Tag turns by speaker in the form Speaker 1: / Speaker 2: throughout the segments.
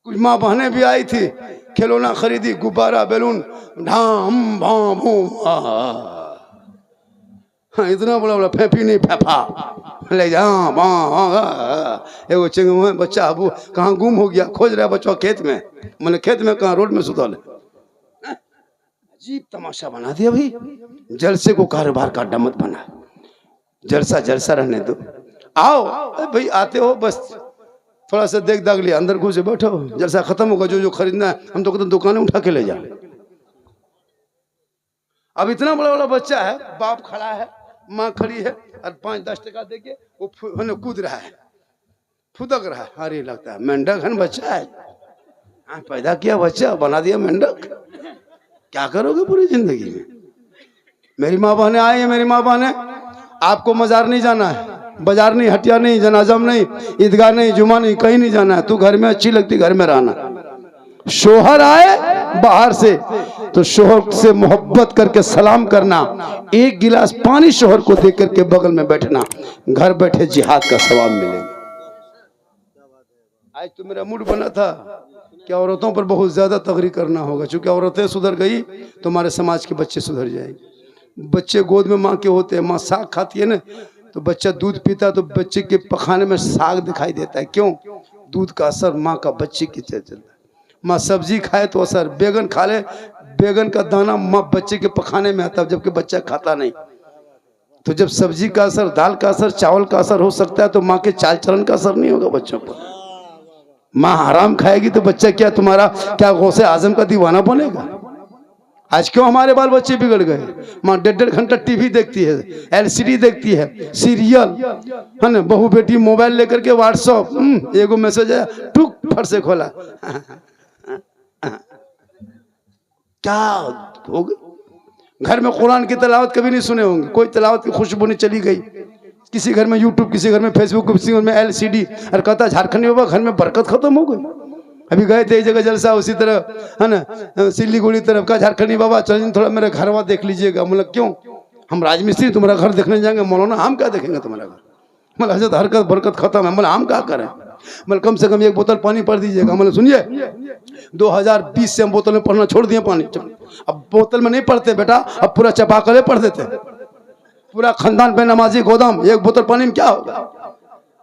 Speaker 1: कुछ माँ बहनें भी आई थी, खिलौना खरीदी, गुब्बारा, बैलून, ढाम भाम हाँ, इतना बड़ा बड़ा फेंपी नहीं फेंफा ले जा। एगो चिंगू में बच्चा अबू कहाँ गुम हो गया, खोज रहा बच्चा खेत में, मैंने खेत में कहाँ, रोड में सुतल है। अजीब तमाशा बना दिया भाई। जलसे को कारोबार का अड्डा मत बना, जलसा जलसा रहने दो। आओ भाई, आते हो बस थोड़ा सा देख दाग लिया, अंदर घुसे बैठो, जलसा खत्म होगा, जो जो खरीदना है हम तो कहते दुकानें उठा के ले जा। अब इतना बड़ा बड़ा बच्चा है, बाप खड़ा है, माँ खड़ी है, और 5-10 टका देके वो कूद रहा है, फुदक रहा है। अरे लगता है मेंढक है बच्चा है, पैदा किया बच्चा बना दिया मेंढक। क्या करोगे पूरी जिंदगी में। मेरी माँ बहने आई है, मेरी माँ बहने, आपको मजार नहीं जाना है, बाजार नहीं, हटिया नहीं, जनाजा नहीं, ईदगाह नहीं, जुमा नहीं, कहीं नहीं जाना है। तू घर में अच्छी लगती घर में रहना। शोहर आए बाहर से तो शोहर से मोहब्बत करके सलाम करना, एक गिलास पानी शोहर को दे करके बगल में बैठना, घर बैठे जिहाद का सवाब मिलेगा। आज तो मेरा मूड बना था कि औरतों पर बहुत ज्यादा तगरी करना होगा, क्योंकि औरतें सुधर गई तो हमारे समाज के बच्चे सुधर जाएंगे। बच्चे गोद में माँ के होते हैं, माँ साग खाती है ना, तो बच्चा दूध पीता तो बच्चे के पखाने में साग दिखाई देता है। क्यों? दूध का असर माँ का बच्चे की चलता है। माँ सब्जी खाए तो असर, बैगन खा ले, बैगन का दाना माँ बच्चे के पखाने में आता है, जबकि बच्चा खाता नहीं। तो जब सब्जी का असर, दाल का असर, चावल का असर हो सकता है, तो माँ के चाल चलन का असर नहीं होगा बच्चों पर। माँ हराम खाएगी तो बच्चा क्या तुम्हारा क्या गौसे आजम का दीवाना बनेगा। आज क्यों हमारे बाल बच्चे बिगड़ गए। माँ 1.5 घंटा टीवी देखती है, LCD देखती है, सीरियल है ना, बहू बेटी मोबाइल लेकर के व्हाट्सअप, एगो मैसेज है टुक फट से खोला। क्या हो गया। घर में कुरान की तिलावत कभी नहीं सुने होंगे, कोई तिलावत की खुशबू नहीं चली गई। किसी घर में यूट्यूब, किसी घर में फेसबुक, किसी घर में LCD, और कहता झारखंड में घर में बरकत खत्म हो गई। अभी गए थे एक जगह जलसा, उसी तरह है ना, सिल्लीगुड़ी तरफ का, झारखंडी बाबा चलिए थोड़ा मेरा घर वहाँ देख लीजिएगा। मतलब क्यों, हम राजमिस्त्री तुम्हारा घर देखने जाएंगे। मौलाना हम क्या देखेंगे तुम्हारा घर। मतलब हजरत हरकत बरकत खत्म है। मतलब हम क्या करें। मतलब कम से कम 1 बोतल पानी पढ़ दीजिएगा। मतलब सुनिए, 2020 से हम बोतल में पढ़ना छोड़ दिए पानी। अब बोतल में नहीं पढ़ते बेटा, अब पूरा चपाकले पढ़ देते। पूरा खानदान पे नमाजी गोदाम, 1 बोतल पानी में क्या होगा।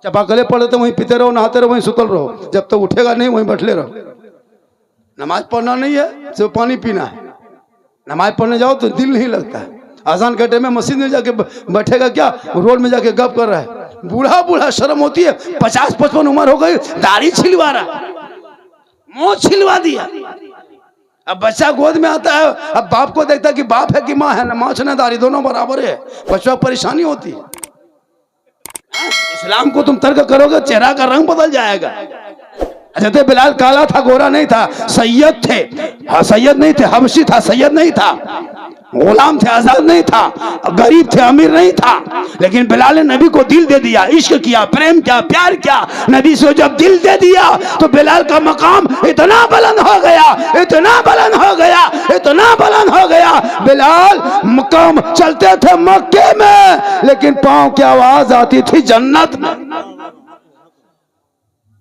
Speaker 1: चपाकले पढ़े तो वहीं पीते रहो, नहाते रहो, वहीं सुतल रहो, जब तक उठेगा नहीं वहीं बैठले रहो। नमाज पढ़ना नहीं है, सिर्फ पानी पीना है। नमाज पढ़ने जाओ तो दिल नहीं लगता है। अजान के टाइम में मस्जिद में जाके बैठेगा क्या, रोड में जाके गप कर रहा है। बूढ़ा बूढ़ा शर्म होती है, 50-55 उम्र हो गई, दाढ़ी छिलवा रहा, मुंह छिलवा दिया। अब बच्चा गोद में आता है, अब बाप को देखता है कि बाप है कि माँ है, माँ ना दाढ़ी दोनों बराबर है। बच्चों को परेशानी होती है। इस्लाम को तुम तर्क करोगे, चेहरा का रंग बदल जाएगा। हज़रत बिलाल काला था, गोरा नहीं था, सैयद थे। हाँ, सैयद नहीं थे, हबशी था, सैयद नहीं था। गुलाम थे, आजाद नहीं था, गरीब थे, अमीर नहीं था। लेकिन बिलाल ने नबी को दिल दे दिया, इश्क किया, प्रेम किया, प्यार किया। नबी से जब दिल दे दिया तो बिलाल का मकाम इतना बुलंद हो गया, इतना बुलंद हो गया, इतना बुलंद हो गया। बिलाल मकाम चलते थे मक्के में, लेकिन पांव की आवाज आती थी जन्नत में।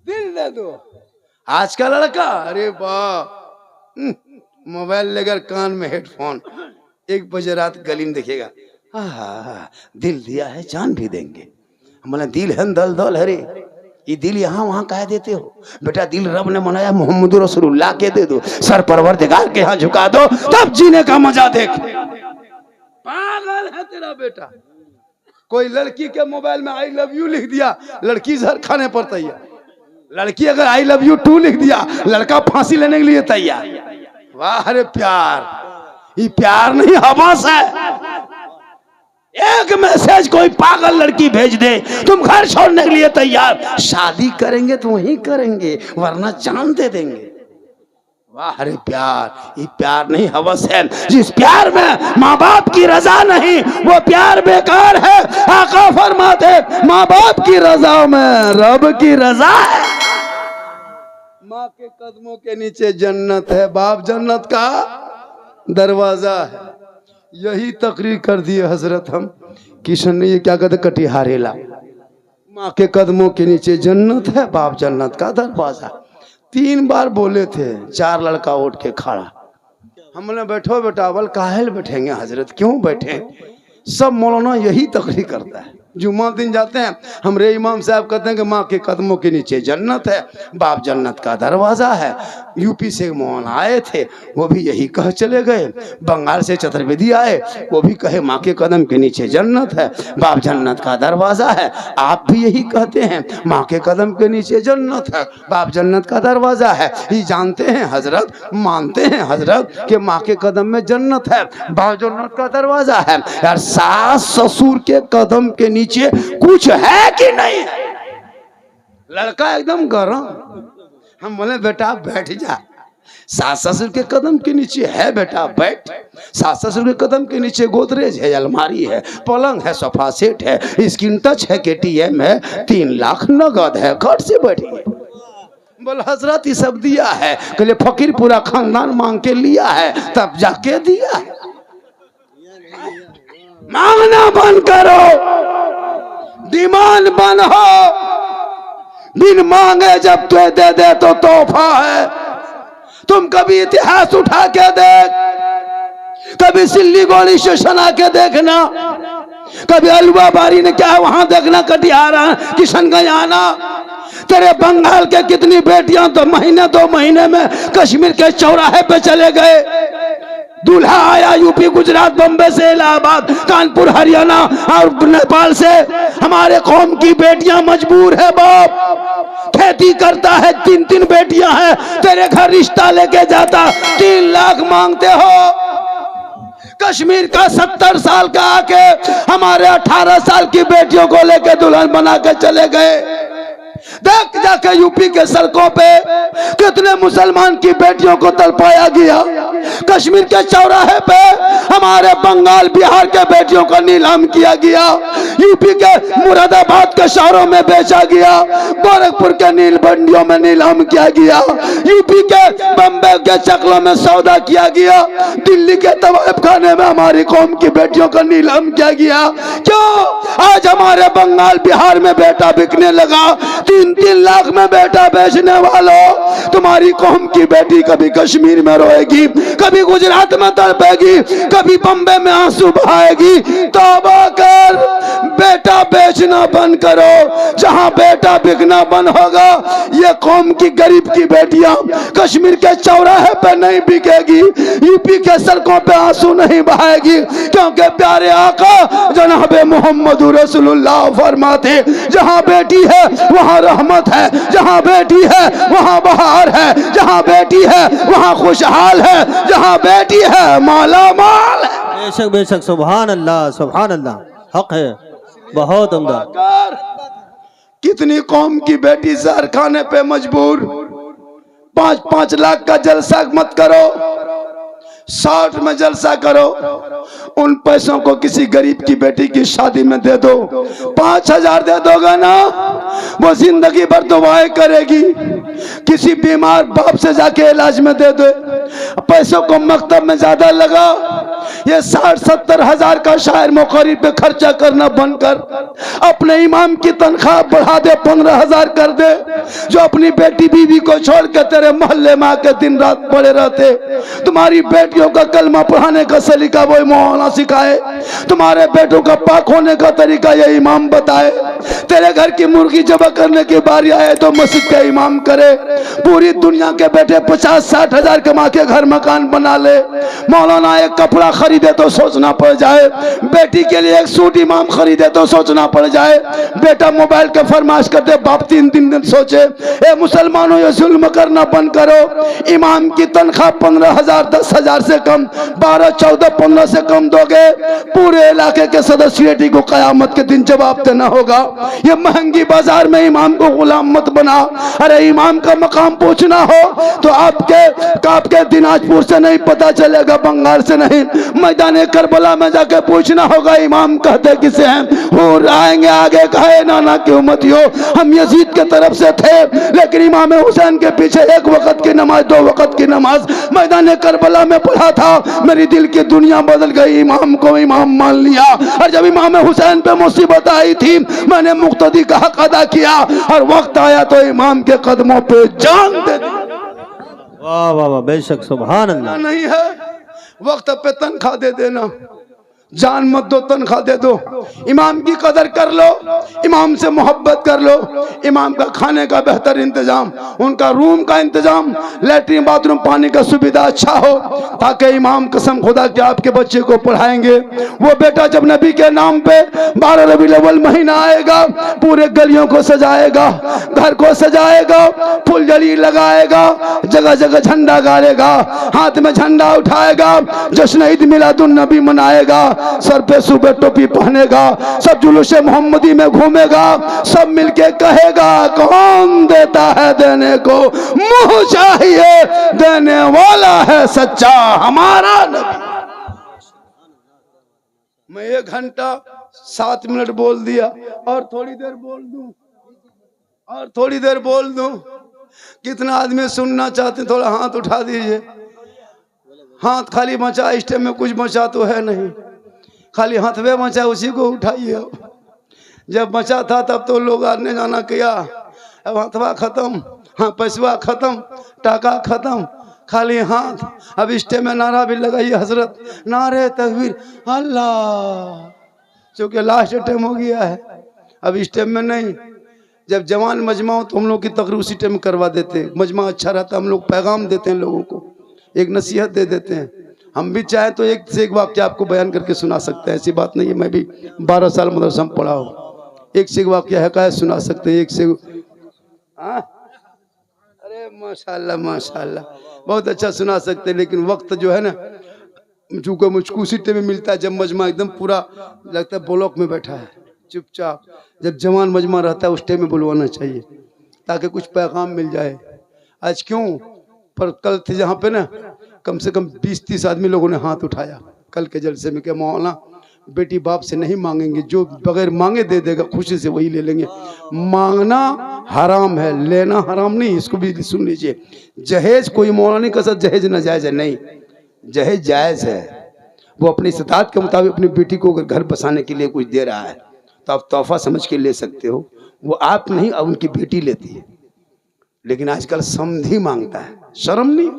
Speaker 1: दिल दे दो। आज का लड़का, अरे वाह, मोबाइल लेकर कान में हेडफोन, 1 बजे रात गली में देखेगा, दिल दिया है जान भी देंगे। हमने दिल है दल दल, अरे ये दिल यहाँ वहाँ कह देते हो बेटा। दिल रब ने बनाया, मोहम्मद रसूलुल्लाह के दे दो, सर परवरदिगार के यहाँ झुका दो, तब जीने का मजा देख। पागल है तेरा बेटा। कोई लड़की के मोबाइल में आई लव यू लिख दिया, लड़की जहर खाने पर तैयार। लड़की अगर आई लव यू 2 लिख दिया, लड़का फांसी लेने के लिए तैयार। वाह रे प्यार, ये प्यार नहीं हवस है। एक मैसेज कोई पागल लड़की भेज दे, तुम घर छोड़ने के लिए तैयार। शादी करेंगे तो वहीं करेंगे, वरना जान दे देंगे। वाह रे प्यार, ये प्यार नहीं हवस है। जिस प्यार में माँ बाप की रजा नहीं, वो प्यार बेकार है। आका फरमाते, माँ बाप की रजा में रब की रजा है। माँ के कदमों के नीचे जन्नत है, बाप जन्नत का दरवाजा है। यही तकरीर कर दिए हजरत हम किशन ने, ये क्या कहते कटिहारेला। माँ के कदमों के नीचे जन्नत है, बाप जन्नत का दरवाजा। 3 बार बोले थे, 4 लड़का उठ के खड़ा। हम बोले बैठो बेटा। बोल काहे बैठेंगे हजरत, क्यों बैठे? सब मौलाना यही तकरीर करता है। जुम्मा दिन जाते हैं, हमरे इमाम साहब कहते हैं कि माँ के कदमों के नीचे जन्नत है, बाप जन्नत का दरवाज़ा है। यूपी से मौलाना आए थे, वो भी यही कह चले गए। बंगाल से चतुर्वेदी आए, वो भी कहे माँ के कदम के नीचे जन्नत है, बाप जन्नत का दरवाज़ा है। आप भी यही कहते हैं, माँ के कदम के नीचे जन्नत है, बाप जन्नत का दरवाज़ा है। ये जानते हैं हजरत, मानते हैं हजरत कि माँ के कदम में जन्नत है, बाप जन्नत का दरवाज़ा है। यार सास ससुर के कदम के नीचे कुछ है कि नहीं? लड़का एकदम गरम। हम बोले बेटा बैठ जा, सास ससुर के कदम के नीचे है बेटा बैठ। सास ससुर के कदम के नीचे गोदरेज है, अलमारी है, पलंग है, सोफा सेट है, स्क्रीन टच है, KTM है, 3 लाख नगद है, घर से बैठिए। बोल हजरत ये सब दिया है। कहले फकीर पूरा खानदान मांग के लिया है, तब जाके दिया है। मांगना बंद करो, डिमांड बंद हो। बिन मांगे जब तू दे दे तो तोहफा है। तुम कभी इतिहास उठा के देख, कभी सिल्लीगुड़ी स्टेशन आके देखना, कभी अलवा बारी ने क्या वहां देखना, कटिहार किशनगंज आना। तेरे बंगाल के कितनी बेटियां तो महीने 2 महीने में कश्मीर के चौराहे पे चले गए। दूल्हा आया यूपी, गुजरात, बम्बे से, इलाहाबाद, कानपुर, हरियाणा और नेपाल से। हमारे कौम की बेटियां मजबूर है बाप, खेती करता है, 3 बेटियां हैं, तेरे घर रिश्ता लेके जाता 3 लाख मांगते हो। कश्मीर का 70 साल का आके हमारे 18 साल की बेटियों को लेके दुल्हन बना के चले गए। देख जाके यूपी के सड़कों पे कितने मुसलमान की बेटियों को तड़पाया गया। कश्मीर के चौराहे पे हमारे बंगाल, बिहार के बेटियों को नीलाम किया गया। यूपी के मुरादाबाद के शहरों में बेचा गया, गोरखपुर के नील मंडियों में नीलाम किया गया, यूपी के बम्बे के चकलों में सौदा किया गया, दिल्ली के तवाइफ खाने में हमारी कौम की बेटियों को नीलाम किया गया। क्यों? आज हमारे बंगाल, बिहार में बेटा बिकने लगा। 3 लाख में बेटा बेचने वालों, तुम्हारी कौम की बेटी कभी कश्मीर में रोएगी, कभी गुजरात में तड़पेगी, कभी बम्बे में आंसू बहाएगी। तौबा कर, बेटा बेचना बंद करो। जहां बेटा बिकना बंद होगा, ये कौम की गरीब की बेटियां कश्मीर के चौराहे पे नहीं बिकेगी, यूपी के सड़कों पे आंसू नहीं बहाएगी। क्योंकि प्यारे आका जनाब मोहम्मद रसूलुल्लाह फरमाते, जहां बेटी है वहां रहमत है, जहां बेटी है वहां बहार है, जहां बेटी है वहां खुशहाल है, जहां बेटी है माला माल है।
Speaker 2: बेशक बेशक, सुभान अल्लाह, सुभान अल्लाह, हक है, बहुत उम्दा।
Speaker 1: कितनी कौम की बेटी जहर खाने पे मजबूर। 5-5 लाख का जलसा मत करो, 60 में जलसा करो। उन पैसों को किसी गरीब की बेटी की शादी में दे दो। 5000 दे दोगे ना, वो जिंदगी भर दुआएं करेगी। किसी बीमार बाप से जाके इलाज में दे दो। पैसों को मकतब में ज्यादा लगा। ये 60-70 हजार का शायर मुकर्रिर पे खर्चा करना बंद कर। अपने इमाम की तनख्वाह बढ़ा दे, 15,000 कर दे। जो अपनी बेटी बीवी को छोड़ के तेरे मोहल्ले में आके दिन रात पड़े रहते, तुम्हारी बेटियों का कलमा पढ़ाने का सलीका वो मौलाना सिखाए, तुम्हारे बेटों का पाक होने का तरीका ये इमाम बताए। तेरे घर की मुर्गी जबा करने की बारी आए तो मस्जिद का इमाम करे। पूरी दुनिया के बेटे 50-60 हजार कमा के घर मकान बना ले, मौलाना एक कपड़ा खरीदे तो सोचना पड़ जाए, बेटी के लिए एक सूट इमाम खरीदे तो सोचना पड़ जाए। बेटा मोबाइल के फरमाइश करते, बाप 3 दिन सोचे। ए मुसलमानों, ये जुल्म करना बंद करो। इमाम की तनख्वाह 15,000, 10,000 से कम, 12, 14, 15 से कम दोगे, पूरे इलाके के सदस्यटी को कयामत के दिन जवाब देना होगा। ये महंगी बाजार में इमाम को गुलाम मत बना। अरे इमाम का मकाम पूछना हो तो आपके दिनाजपुर से नहीं पता चलेगा, बंगाल से नहीं, मैदान करबला में जाके पूछना होगा इमाम कहते किसे हैं। और आएंगे आगे, कहे नाना की उम्मती हो, हम यजीद के तरफ से थे, लेकिन इमाम हुसैन के पीछे 1 वक्त की नमाज, 2 वक्त की नमाज मैदान करबला में पढ़ा था। मेरी दिल की दुनिया बदल गई, इमाम को इमाम मान लिया। और जब इमाम हुसैन पे मुसीबत आई थी, मैंने मुक्तदी का हक अदा किया, और वक्त आया तो इमाम के कदमों पे जान दे दी।
Speaker 2: वाह वाह वाह, बेशक सुभान अल्लाह।
Speaker 1: नहीं है, वक्त पे तनख्वाह दे देना, जान मत दो, तनख्वाह दे दो। इमाम की कदर कर लो, इमाम से मोहब्बत कर लो, इमाम का खाने का बेहतर इंतजाम, उनका रूम का इंतजाम, लेटरिन बाथरूम पानी का सुविधा अच्छा हो, ताकि इमाम कसम खुदा के आपके बच्चे को पढ़ाएंगे। वो बेटा जब नबी के नाम पे 12 रबीउल अव्वल महीना आएगा, पूरे गलियों को सजाएगा, घर को सजाएगा, फुलझड़ी लगाएगा, जगह जगह झंडा गाड़ेगा, हाथ में झंडा उठाएगा, जश्न ईद मिलादुन नबी मनाएगा, सर पे सुबह टोपी पहनेगा, सब जुलूसे मोहम्मदी में घूमेगा, सब मिलके कहेगा कौन देता है देने को, मुंह चाहिए देने वाला है सच्चा हमारा नबी। मैं 1 घंटा 7 मिनट बोल दिया, और थोड़ी देर बोल दूं, और थोड़ी देर बोल दूं। कितना आदमी सुनना चाहते, थोड़ा हाथ उठा दीजिए। हाथ खाली बचा, इस टाइम में कुछ बचा तो है नहीं, खाली हथवे बचा, उसी को उठाइए। जब बचा था तब तो लोग आने जाना किया, अब हथवा खत्म, हाँ पैसवा खत्म, टाका खत्म, खाली हाथ। अब इस टाइम में नारा भी लगाइए हजरत, नारे तकबीर अल्लाह, क्योंकि लास्ट टाइम हो गया है। अब इस टाइम में नहीं, जब जवान मजमा हो तो हम लोग की तकरीर उसी टाइम में करवा देते हैं, मजमा अच्छा रहता है, हम लोग पैगाम देते हैं लोगों को, एक नसीहत दे देते हैं। हम भी चाहे तो एक से एक वाक्य आपको बयान करके सुना सकते हैं, ऐसी बात नहीं है। मैं भी 12 साल मदरसा में पढ़ा हूँ, एक से एक वाक्य है सुना सकते हैं, एक से अरे माशाल्लाह माशाल्लाह, बहुत अच्छा सुना सकते हैं। लेकिन वक्त जो है ना, चूंकि मुझको उसी टाइम में मिलता है जब मजमा एकदम पूरा लगता है ब्लॉक में बैठा है चुपचाप। जब जवान मजमा रहता है उस टाइम में बुलवाना चाहिए, ताकि कुछ पैगाम मिल जाए। आज क्यों पर कल थे जहाँ पे ना, कम से कम 20-30 आदमी लोगों ने हाथ उठाया कल के जलसे में, क्या मौलाना बेटी बाप से नहीं मांगेंगे, जो बगैर मांगे दे देगा खुशी से वही ले लेंगे। मांगना हराम है, लेना हराम नहीं। इसको भी सुन लीजिए, जहेज कोई मौलाना नहीं कह सकता जहेज नाजायज है, नहीं, जहेज जायज है। वो अपनी इस्तात के मुताबिक अपनी बेटी को अगर घर बसाने के लिए कुछ दे रहा है तो आप तोहफा समझ के ले सकते हो, वो आप नहीं, अब उनकी बेटी लेती है। लेकिन आजकल समधी मांगता है, शर्म नहीं।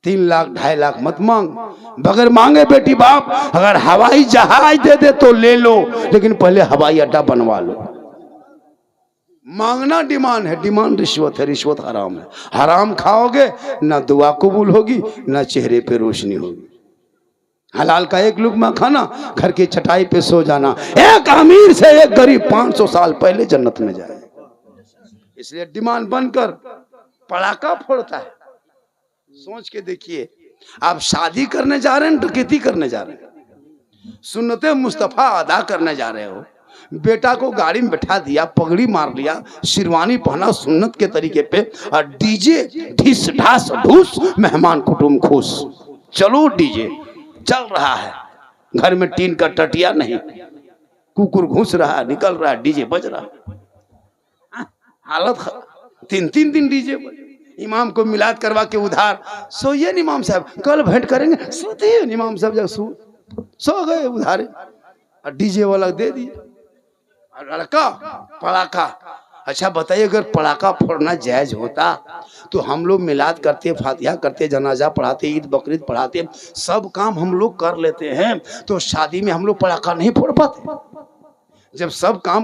Speaker 1: 3 लाख 2.5 लाख मत मांग, बगैर मांगे बेटी बाप अगर हवाई जहाज दे दे तो ले लो, लेकिन पहले हवाई अड्डा बनवा लो। मांगना डिमांड है, डिमांड रिश्वत है, रिश्वत हराम है। हराम खाओगे ना दुआ कबूल होगी, ना चेहरे पे रोशनी होगी। हलाल का एक लुकमा खाना, घर की चटाई पे सो जाना। एक अमीर से एक गरीब 500 साल पहले जन्नत में जाए। इसलिए डिमांड बनकर पड़ाका फोड़ता है। सोच के देखिए, आप शादी करने जा रहे हैं, डकैती करने जा रहे हैं, सुन्नते मुस्तफा अदा करने जा रहे हो, बेटा को गाड़ी में बैठा दिया, पगड़ी मार लिया, शेरवानी पहना सुन्नत के तरीके पे, और डीजे ढिस ढास ढूस, मेहमान कुटुंब खुश। चलो डीजे चल रहा है, घर में टीन का टटिया नहीं, कुकुर घुस रहा है, निकल रहा है, डीजे बज रहा है। हालत 3-3 दिन डीजे बज। इमाम को मिलाद करवा के उधार, सोइए इमाम साहब कल भेंट करेंगे, सोते इमाम साहब जब सो गए उधारे, और डीजे वाला दे दिए, लड़का पड़ाका। अच्छा बताइए, अगर पड़ाका फोड़ना जायज होता तो हम लोग मिलाद करते, फातिहा करते, जनाजा पढ़ाते, ईद बकरीद पढ़ाते, सब काम हम लोग कर लेते हैं, तो शादी में हम लोग पड़ाका नहीं फोड़ पाते? जब सब काम